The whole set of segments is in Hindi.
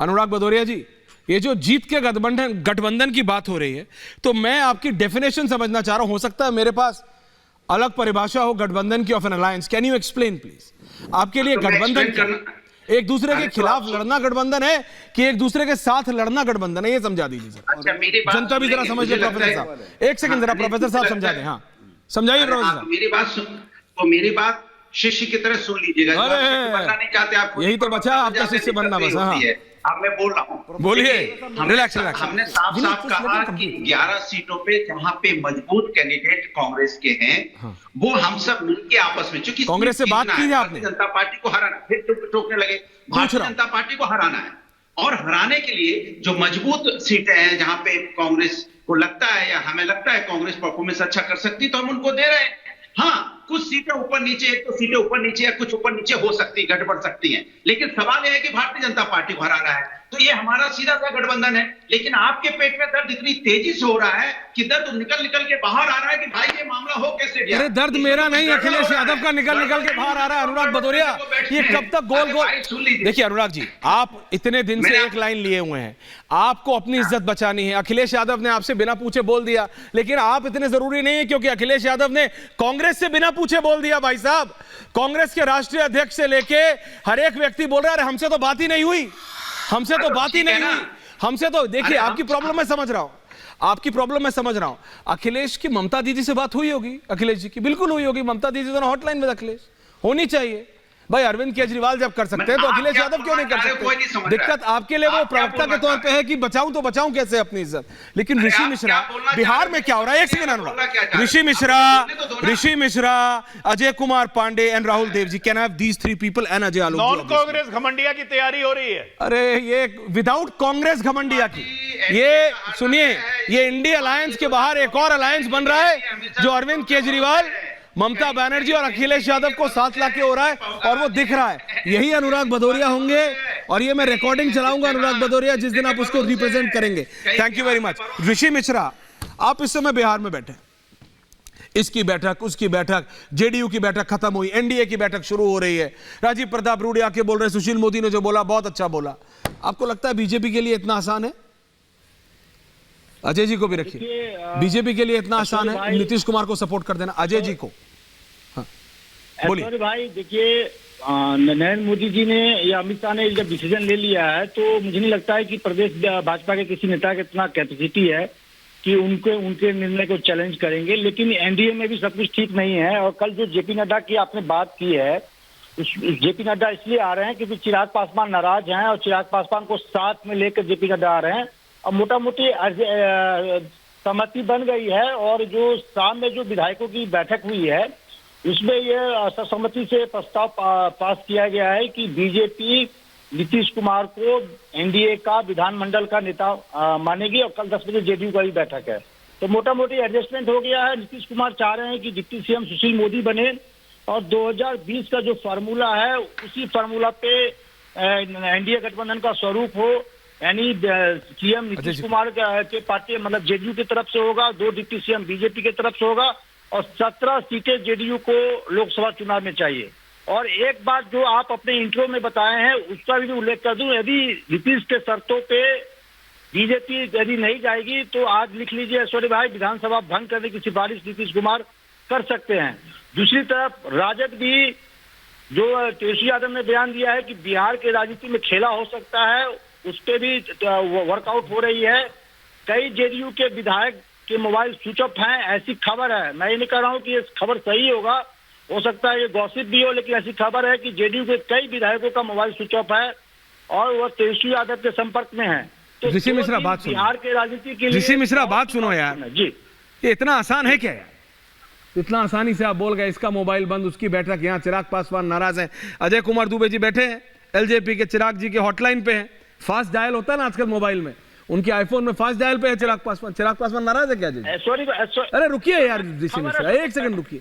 अनुराग भदौरिया जी, ये जो जीत के गठबंधन की बात हो रही है, तो मैं आपकी डेफिनेशन समझना चाह रहा हूं। हो सकता है मेरे पास अलग परिभाषा हो गठबंधन की of N alliance. Can you explain please? आपके लिए गठबंधन एक दूसरे के खिलाफ लड़ना गठबंधन है कि एक दूसरे के साथ लड़ना गठबंधन है? ये समझा दीजिए सर। अच्छा, मेरी बात जनता भी जरा समझ ले प्रोफेसर साहब। एक सेकंड जरा प्रोफेसर साहब समझा दें। हाँ समझाइए प्रोफेसर साहब। मेरी बात सुन, तो मेरी बात शिष्य की तरह सुन लीजिएगा। अरे बनना नहीं चाहते आप, यही तो बचा आपका शिष्य बनना बस। हाँ अब मैं बोल रहा हूँ, बोलिए। Relax relax. हमने साफ साफ कहा कि 11 सीटों पे जहां पे मजबूत कैंडिडेट कांग्रेस के हैं, वो हम सब मिलके आपस में, चूंकि कांग्रेस से बात की है आपने? भारतीय जनता पार्टी को हराना, फिर टोकने लगे, भारतीय जनता पार्टी को हराना है। और हराने के लिए जो मजबूत सीटें हैं जहां पे कांग्रेस को लगता है या हमें लगता है कांग्रेस परफॉर्मेंस अच्छा कर सकती है, तो हम उनको दे रहे हैं। हाँ, कुछ सीटें ऊपर नीचे, एक तो सीटें ऊपर नीचे या कुछ ऊपर नीचे हो सकती है, घट बढ़ सकती हैं, लेकिन सवाल यह है कि भारतीय जनता पार्टी को हराना है। तो ये हमारा सीधा सा गठबंधन है। लेकिन आपके पेट में दर्द इतनी तेजी से हो रहा है कि दर्द निकल निकल के बाहर आ रहा है कि भाई ये मामला हो कैसे गया। अरे दर्द मेरा नहीं, अखिलेश यादव का निकल निकल के बाहर आ रहा है। अनुराग भदौरिया, ये कब तक गोल गोल? देखिए अनुराग जी, आप इतने दिन से एक लाइन लिए हुए हैं, आपको अपनी इज्जत बचानी है। अखिलेश यादव ने आपसे बिना पूछे बोल दिया, लेकिन आप इतने जरूरी नहीं है, क्योंकि अखिलेश यादव ने कांग्रेस से बिना पूछे बोल दिया। भाई साहब, कांग्रेस के राष्ट्रीय अध्यक्ष से लेके हर एक व्यक्ति बोल रहा है हमसे तो बात ही नहीं हुई, हमसे तो बात ही नहीं हुई, हमसे तो। देखिए आपकी प्रॉब्लम मैं समझ रहा हूं, आपकी प्रॉब्लम मैं समझ रहा हूं। अखिलेश की ममता दीदी से बात हुई होगी, अखिलेश जी की बिल्कुल हुई होगी। ममता दीदी तो हॉटलाइन में अखिलेश होनी चाहिए। भाई अरविंद केजरीवाल जब कर सकते हैं तो अखिलेश यादव क्यों नहीं कर सकते? दिक्कत आपके लिए वो प्रवक्ता के तौर पे है कि बचाऊं तो बचाऊं कैसे अपनी इज्जत। लेकिन ऋषि मिश्रा, बिहार में क्या हो रहा है? एक second Anurag. Rishi Mishra, Ajay Kumar Pandey and Rahul Dev ji, can have these 3 people and Ajay Alok. Non Congress घमंडिया की तैयारी हो रही है। अरे ये विदाउट कांग्रेस घमंडिया की, ये सुनिए, ये इंडिया अलायंस के बाहर एक और अलायंस बन रहा है जो अरविंद केजरीवाल, ममता बनर्जी और अखिलेश यादव को साथ लाके हो रहा है, और वो दिख रहा है। यही अनुराग भदौरिया होंगे, और ये मैं रिकॉर्डिंग चलाऊंगा अनुराग भदौरिया जिस दिन आप उसको रिप्रेजेंट करेंगे। Thank you very much. Rishi Mishra, आप इस समय बिहार में बैठे, इसकी बैठक, उसकी बैठक, जेडीयू की बैठक खत्म हुई, एनडीए की बैठक शुरू हो रही है। राजीव प्रताप रूडी आके बोल रहे हैं सुशील मोदी ने जो बोला बहुत अच्छा बोला। आपको लगता है बीजेपी के लिए इतना आसान है? अजय जी को भी रखिए। बीजेपी के लिए इतना आसान है नीतीश कुमार को सपोर्ट कर देना? अजय जी को बोलिए भाई। देखिए, नरेंद्र मोदी जी ने या अमित शाह ने जब डिसीजन ले लिया है, तो मुझे नहीं लगता है कि प्रदेश भाजपा के किसी नेता के इतना कैपेसिटी है कि उनके निर्णय को चैलेंज करेंगे। लेकिन एनडीए में भी सब कुछ ठीक नहीं है। और कल जो जेपी नड्डा की आपने बात की है, जेपी नड्डा इसलिए आ रहे हैं क्योंकि चिराग पासवान नाराज हैं, और चिराग पासवान को साथ में लेकर जेपी नड्डा आ रहे हैं, और मोटा मोटी सहमति बन गई है। और जो शाम में जो विधायकों की बैठक हुई है, उसमें यह सर्वसम्मति से प्रस्ताव पास किया गया है कि बीजेपी नीतीश कुमार को एनडीए का विधानमंडल का नेता मानेगी, और कल 10 बजे जेडीयू का भी बैठक है। तो मोटा मोटी एडजस्टमेंट हो गया है। नीतीश कुमार चाह रहे हैं कि डिप्टी सीएम सुशील मोदी बने, और 2020 का जो फार्मूला है उसी फार्मूला पे एनडीए गठबंधन का स्वरूप हो, यानी सीएम नीतीश कुमार के पार्टी मतलब जेडीयू की तरफ से होगा, 2 डिप्टी सीएम बीजेपी की तरफ से होगा, और 17 सीटें जेडीयू को लोकसभा चुनाव में चाहिए। और एक बात जो आप अपने इंट्रो में बताए हैं उसका भी उल्लेख कर दूं, यदि नीतीश के शर्तों पे बीजेपी यदि नहीं जाएगी तो आज लिख लीजिए ऐश्वर्य भाई, विधानसभा भंग करने की सिफारिश नीतीश कुमार कर सकते हैं। दूसरी तरफ राजद भी, जो तेजस्वी यादव ने बयान दिया है कि बिहार के राजनीति में खेला हो सकता है, उस पर भी वर्कआउट हो रही है। कई जेडीयू के विधायक के मोबाइल स्विच ऑफ हैं, ऐसी खबर है। मैं ये नहीं कह रहा हूँ कि ये खबर सही होगा, हो सकता है ये गॉसिप भी हो, लेकिन ऐसी खबर है कि जेडीयू के कई विधायकों का मोबाइल स्विच ऑफ है और वह तेजस्वी यादव के संपर्क में है। तो ऋषि मिश्रा बात सुनो, बिहार के राजनीति के लिए ऋषि मिश्रा बात सुनो यार जी, ये इतना आसान है क्या यार? इतना आसानी से आप बोल गए इसका मोबाइल बंद, उसकी बैठक, यहाँ चिराग पासवान नाराज हैं, अजय कुमार दुबे जी बैठे हैं एलजेपी के, चिराग जी के हॉटलाइन पे हैं, फास्ट डायल होता है ना आजकल मोबाइल में, उनके आईफोन में फास्ट डायल पे है चिराग पासवान नाराज है क्या जी? अरे रुकिए यार ऋषि मिश्रा, एक सेकंड रुकिए।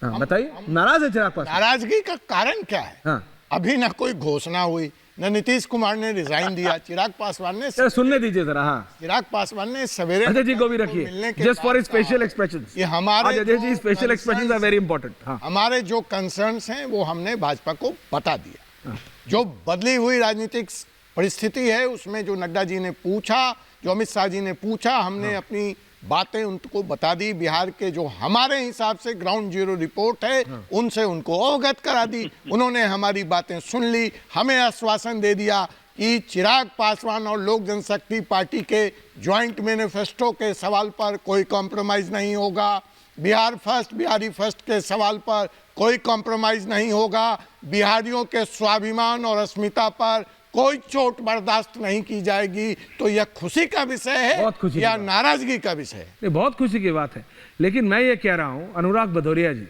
हाँ बताइए, नाराज है चिराग पासवान? नाराजगी का कारण क्या है? हाँ। अभी ना कोई घोषणा हुई, न नीतीश कुमार ने रिजाइन दिया, चिराग पासवान ने, सुनने दीजिए जरा। हाँ, चिराग पासवान ने सवेरे अजय जी को भी रखिए, जस्ट फॉर स्पेशल एक्सप्रेशंस। ये हमारे Ajay ji special expressions are very important. हाँ, हमारे जो कंसर्न्स हैं वो हमने भाजपा को बता दिया। जो बदली हुई राजनीतिक परिस्थिति है उसमें जो नड्डा जी ने पूछा, जो अमित शाह जी ने पूछा, हमने अपनी बातें उनको बता दी। बिहार के जो हमारे हिसाब से ग्राउंड जीरो रिपोर्ट है उनसे उनको अवगत करा दी। उन्होंने हमारी बातें सुन ली, हमें आश्वासन दे दिया कि चिराग पासवान और लोक जनशक्ति पार्टी के ज्वाइंट मैनिफेस्टो के सवाल पर कोई कॉम्प्रोमाइज नहीं होगा, बिहार फर्स्ट, बिहारी फर्स्ट के सवाल पर कोई कॉम्प्रोमाइज नहीं होगा, बिहारियों के स्वाभिमान और अस्मिता पर कोई चोट बर्दाश्त नहीं की जाएगी। तो यह खुशी का विषय है या नाराजगी का विषय है? नहीं, बहुत खुशी की बात है। लेकिन मैं ये कह रहा हूं, अनुराग भदौरिया जी,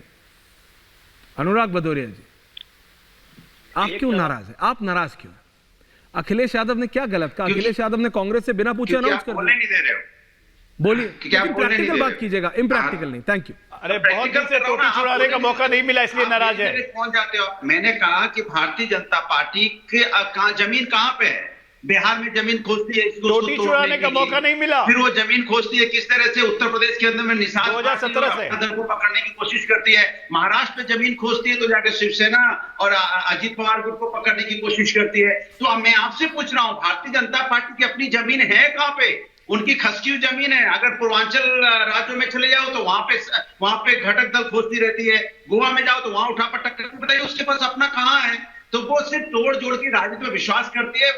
आप क्यों नाराज है? आप नाराज क्यों? अखिलेश यादव ने क्या गलत कहा? अखिलेश यादव ने कांग्रेस से बिना पूछे अनाउंस कर दिया। नहीं दे रहे हो, बोलिए, क्या प्रैक्टिकल बात कीजिएगा, इम्प्रैक्टिकल नहीं। Thank you. अरे बहुत दिन से टोटी चुराने का मौका नहीं मिला इसलिए नाराज है। कौन जाते हो? मैंने कहा कि भारतीय जनता पार्टी के जमीन कहां पे है? बिहार में जमीन खोजती है, टोटी चुराने का मौका नहीं मिला। फिर वो जमीन खोजती है किस तरह से? उत्तर प्रदेश के अंदर में निषाद 2017 से दल को पकड़ने की कोशिश करती है, महाराष्ट्र में जमीन खोजती है तो जाकर शिवसेना और अजित पवार ग्रुप को पकड़ने की कोशिश करती है। तो अब मैं आपसे पूछ रहा हूं, भारतीय जनता पार्टी की अपनी जमीन है कहां पे? उनकी खसकी हुई जमीन है। अगर पूर्वांचल राज्यों में चले जाओ तो वहां पे घटक दल खोजती रहती है, गोवा में जाओ तो वहां उठा पटक करके बताइए उसके पास अपना कहां है? तो वो सिर्फ तोड़ जोड़ की राजनीति में विश्वास करती है।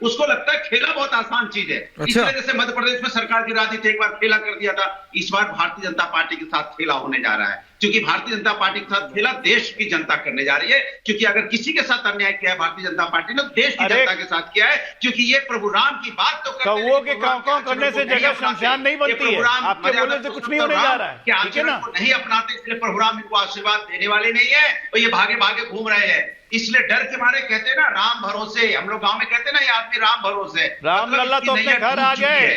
उसको लगता है खेला बहुत आसान चीज है। अच्छा। इस वजह से मध्य प्रदेश में सरकार की राजनीति एक बार खेला कर दिया था, इस बार भारतीय जनता पार्टी के साथ खेला होने जा रहा है। क्योंकि भारतीय जनता पार्टी के साथ खेला देश की जनता करने जा रही है। क्योंकि अगर किसी के साथ अन्याय किया है भारतीय जनता पार्टी ने, देश की जनता के साथ किया है। क्योंकि ये प्रभु राम की बात तो कौओं के कांव करने से जगह शमशान नहीं बनती है। आपके बोलने से कुछ नहीं होने जा रहा है, ठीक है ना? नहीं अपनाते, इसलिए प्रभु राम इनको आशीर्वाद देने वाले नहीं है और ये भागे भागे घूम रहे हैं। इसलिए डर के मारे कहते हैं ना, राम भरोसे। हम लोग गांव में कहते हैं ना, ये आदमी राम भरोसे। राम लल्ला तो अपने घर आ गए।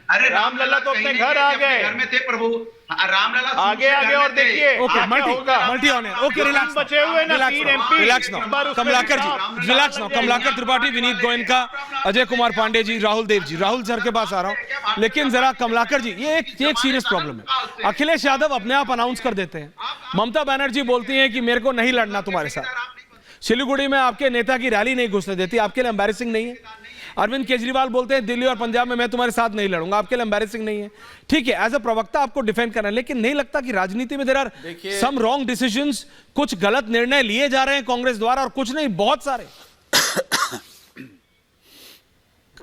अरे राम लल्ला तो अपने घर आ गए, घर में थे प्रभु रामलला। आगे आगे और देखिए okay, multi multi honour, okay, relax बचे हुए ना 3 MP। Relax now, Kamlakar ji, relax now. Kamlakar Tripathi, Vineet Goenka, Ajay Kumar Pandey ji, Rahul Dev ji, Rahul sir के पास आ रहा हूं। लेकिन जरा कमलाकर जी, ये एक सीरियस प्रॉब्लम है। अखिलेश यादव अपने आप अनाउंस कर देते हैं, ममता बनर्जी बोलती हैं कि मेरे को नहीं लड़ना तुम्हारे साथ, सिलीगुड़ी में आपके नेता की रैली नहीं घुसने देती, आपके लिए एम्बैरेसिंग नहीं है? अरविंद केजरीवाल बोलते हैं दिल्ली और पंजाब में मैं तुम्हारे साथ नहीं लड़ूंगा, आपके लिए एम्बैरेसिंग नहीं है? ठीक है, एज अ प्रवक्ता आपको डिफेंड करना है, लेकिन नहीं लगता कि राजनीति में there are some wrong decisions, कुछ गलत निर्णय लिए जा रहे हैं कांग्रेस द्वारा और कुछ नहीं बहुत सारे?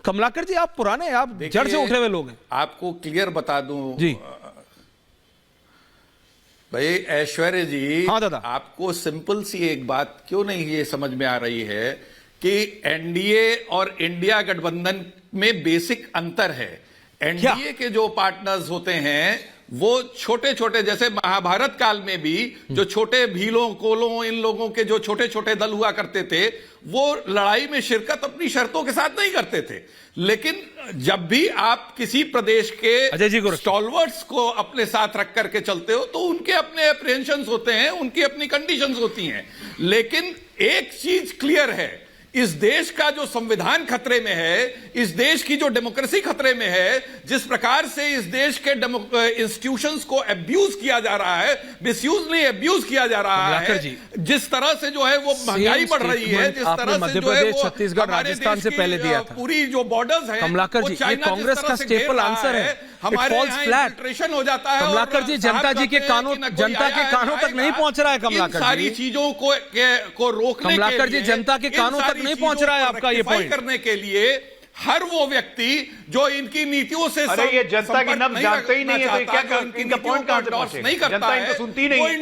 कमलाकर जी, आप पुराने, आप जड़ से उठे हुए लोग हैं। आपको क्लियर बता दूं जी भाई ऐश्वर्य जी, हाँ दादा, आपको सिंपल सी एक बात क्यों नहीं ये समझ में आ रही है कि एनडीए और इंडिया गठबंधन में बेसिक अंतर है। एनडीए के जो पार्टनर्स होते हैं वो छोटे छोटे, जैसे महाभारत काल में भी जो छोटे भीलों कोलों इन लोगों के जो छोटे छोटे दल हुआ करते थे, वो लड़ाई में शिरकत अपनी शर्तों के साथ नहीं करते थे। लेकिन जब भी आप किसी प्रदेश के स्टॉलवर्ट्स को अपने साथ रख करके चलते हो तो उनके अपने अप्रिहेंशंस होते हैं, उनकी अपनी कंडीशंस होती हैं। लेकिन एक चीज क्लियर है, इस देश का जो संविधान खतरे में है, इस देश की जो डेमोक्रेसी खतरे में है, जिस प्रकार से इस देश के इंस्टीट्यूशंस को अब्यूज किया जा रहा है, मिसयूज नहीं अब्यूज किया जा रहा है, जिस तरह से जो है वो महंगाई बढ़ रही है, जिस तरह से जो है वो छत्तीसगढ़ राजस्थान से पहले दिया था, पूरी जो बॉर्डर्स है, कमलाकर जी, ये कांग्रेस का स्टेपल आंसर है, हमारे फ्लैट हो जाता है। कमलाकर जी, जनता के कानों तक नहीं पहुंच रहा है। कमलाकर सारी चीजों को रोकने, कमलाकर जी, जनता के कानों तक नहीं पहुंच रहा है आपका ये पॉइंट करने के लिए हर वो व्यक्ति जो इनकी नीतियों से, अरे ये जनता की नब्ज जानते ही नहीं है तो क्या इनका पॉइंट कहां से पहुंचेगा? जनता इनको सुनती नहीं है।